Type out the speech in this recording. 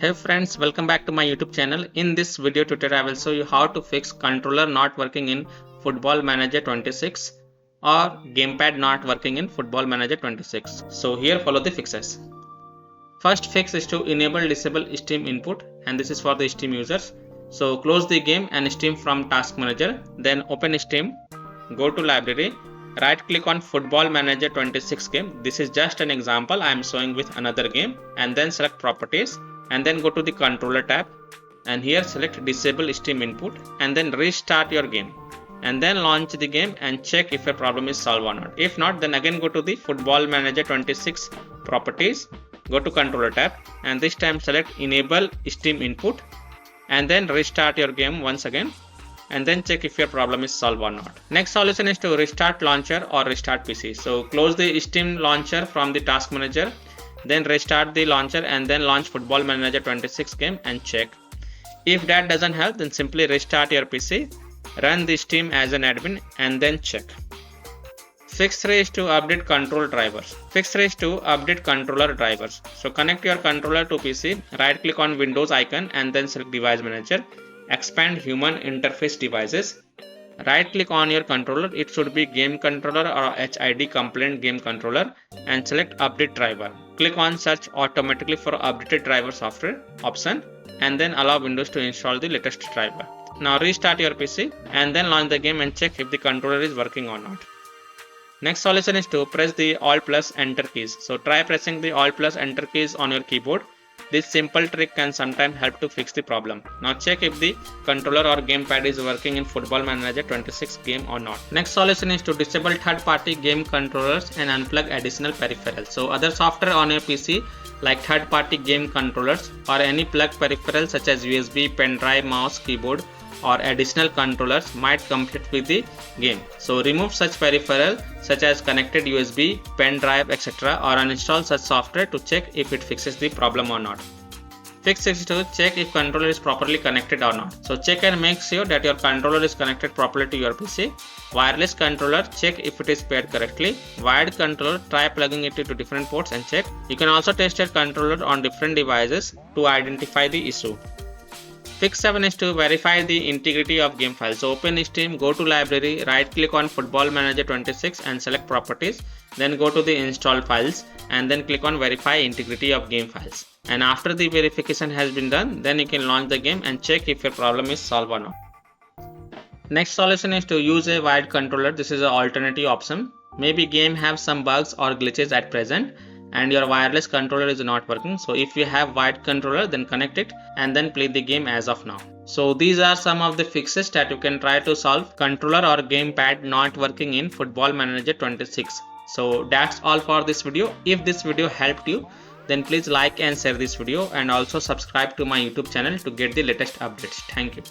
Hey friends, welcome back to my YouTube channel. In this video tutorial, I will show you how to fix controller not working in Football Manager 26 or Gamepad not working in Football Manager 26. So here follow the fixes. First fix is to enable disable Steam input, and this is for the Steam users. So close the game and Steam from Task Manager. Then open Steam, go to library, right click on Football Manager 26 game. This is just an example I am showing with another game, and then select properties and then go to the controller tab and here select disable Steam input and then restart your game and then launch the game and check if your problem is solved or not. If not, then again go to the Football Manager 26 properties, go to controller tab and this time select enable Steam input and then restart your game once again and then check if your problem is solved or not. Next solution is to restart launcher or restart PC. So close the Steam launcher from the task manager, then restart the launcher and then launch Football Manager 26 game and check. If that doesn't help, then simply restart your PC, run the Steam as an admin and then check. Fix 3 is to update control drivers. Fix 3 is to update controller drivers. So connect your controller to PC, right click on Windows icon and then select device manager, expand human interface devices. Right click on your controller, it should be game controller or HID component game controller and select update driver. Click on search automatically for updated driver software option and then allow Windows to install the latest driver. Now restart your PC and then launch the game and check if the controller is working or not. Next solution is to press the Alt plus Enter keys. So try pressing the Alt plus Enter keys on your keyboard. This simple trick can sometimes help to fix the problem. Now check if the controller or gamepad is working in Football Manager 26 game or not. Next solution is to disable third-party game controllers and unplug additional peripherals. So other software on your PC like third-party game controllers or any plug peripheral such as USB, pen drive, mouse, keyboard or additional controllers might conflict with the game. So remove such peripheral such as connected USB, pen drive, etc. or uninstall such software to check if it fixes the problem or not. Fix 6 is to check if controller is properly connected or not. So check and make sure that your controller is connected properly to your PC. Wireless controller, check if it is paired correctly. Wired controller, try plugging it into different ports and check. You can also test your controller on different devices to identify the issue. Fix 7 is to verify the integrity of game files. So open Steam, go to library, right click on Football Manager 26 and select properties. Then go to the installed files and then click on verify integrity of game files. And after the verification has been done, then you can launch the game and check if your problem is solved or not. Next solution is to use a wired controller. This is an alternative option. Maybe game have some bugs or glitches at present and your wireless controller is not working. So if you have wired controller, then connect it and then play the game as of now. So these are some of the fixes that you can try to solve controller or gamepad not working in Football Manager 26. So that's all for this video. If this video helped you, then please like and share this video and also subscribe to my YouTube channel to get the latest updates. Thank you.